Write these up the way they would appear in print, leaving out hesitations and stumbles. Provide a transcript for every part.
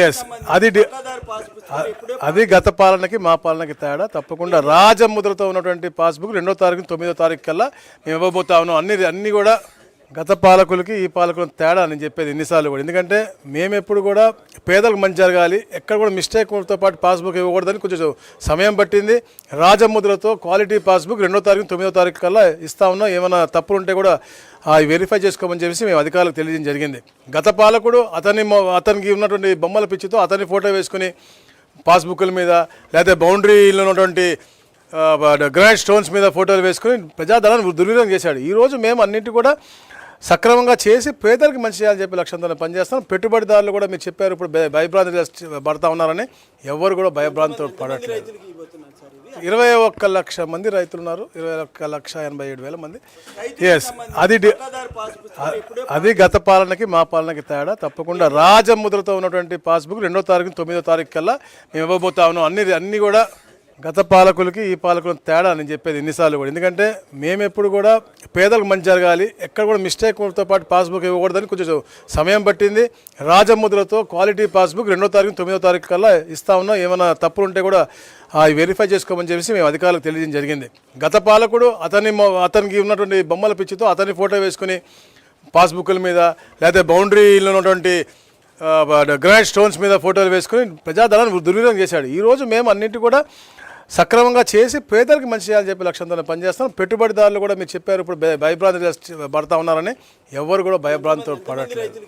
Yes అది అది గత పాలనకి మా పాలనకి తేడా. తప్పకుండా రాజముద్రతో ఉన్నటువంటి పాస్బుక్ 2వ తారీఖు 9వ తారీఖు కల్లా మేము ఇవ్వబోతా ఉన్నాం. అన్నీ కూడా గత పాలకులకి ఈ పాలకులకు తేడా అని చెప్పేది ఎన్నిసార్లు కూడా. ఎందుకంటే మేము ఎప్పుడు కూడా పేదలకు మంచి జరగాలి, ఎక్కడ కూడా మిస్టేక్తో పాటు పాస్బుక్ ఇవ్వకూడదని కొంచెం సమయం పట్టింది. రాజముద్రతో క్వాలిటీ పాస్బుక్ 2వ తారీఖు 9వ తారీఖు కల్లా ఇస్తా ఉన్నాం. ఏమైనా తప్పులు ఉంటే కూడా వెరిఫై చేసుకోమని చెప్పేసి మేము అధికారులకు తెలియజేయడం జరిగింది. గత పాలకుడు అతనికి ఉన్నటువంటి బొమ్మల పిచ్చితో అతని ఫోటో వేసుకుని పాస్బుక్ల మీద లేదా బౌండరీలో ఉన్నటువంటి గ్రానైట్ స్టోన్స్ మీద ఫోటోలు వేసుకుని ప్రజాధనాన్ని దుర్వినియోగం చేశాడు. ఈరోజు మేము అన్నింటి కూడా సక్రమంగా చేసి పేదలకు మంచి చేయాలని చెప్పి లక్ష్యంతో పనిచేస్తాం. పెట్టుబడిదారులు కూడా మీరు చెప్పారు ఇప్పుడు భయభ్రాంతి పడతా ఉన్నారని. ఎవరు కూడా భయభ్రాంతితో పడట్లేదు. 21 లక్ష మంది రైతులు ఉన్నారు, 21,87,000 మంది. ఎస్ అది గత పాలనకి మా పాలనకి తేడా. తప్పకుండా రాజముద్రతో ఉన్నటువంటి పాస్బుక్ 2వ తారీఖు 9వ తారీఖు కల్లా మేము ఇవ్వబోతా ఉన్నాం. అన్నీ కూడా గత పాలకులకి ఈ పాలకులకు తేడా అని చెప్పేది ఎన్నిసార్లు కూడా. ఎందుకంటే మేము ఎప్పుడు కూడా పేదలకు మంచి జరగాలి, ఎక్కడ కూడా మిస్టేక్తో పాటు పాస్బుక్ ఇవ్వకూడదని కొంచెం సమయం పట్టింది. రాజముద్రతో క్వాలిటీ పాస్బుక్ 2వ తారీఖు 9వ తారీఖు కల్లా ఇస్తా ఉన్నాం. ఏమైనా తప్పులు ఉంటే కూడా వెరిఫై చేసుకోమని చెప్పేసి మేము అధికారులకు తెలియజేయడం జరిగింది. గత పాలకుడు అతనికి ఉన్నటువంటి బొమ్మల పిచ్చితో అతని ఫోటో వేసుకుని పాస్బుక్ల మీద లేదా బౌండరీలో ఉన్నటువంటి గ్రానైట్ స్టోన్స్ మీద ఫోటోలు వేసుకుని ప్రజాధనాన్ని దుర్వినియోగం చేశాడు. ఈరోజు మేము అన్నింటి కూడా సక్రమంగా చేసి పేదలకు మంచి చేయాలని చెప్పి లక్ష్యంతో పనిచేస్తాం. పెట్టుబడిదారులు కూడా మీరు చెప్పారు ఇప్పుడు భయభ్రాంతి పడతా ఉన్నారని. ఎవరు కూడా భయభ్రాంతితో పడట్లేదు.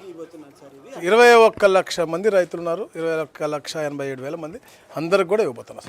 21 లక్ష మంది రైతులు ఉన్నారు, 21,87,000 మంది. అందరికి కూడా ఇవ్వబోతున్నాం.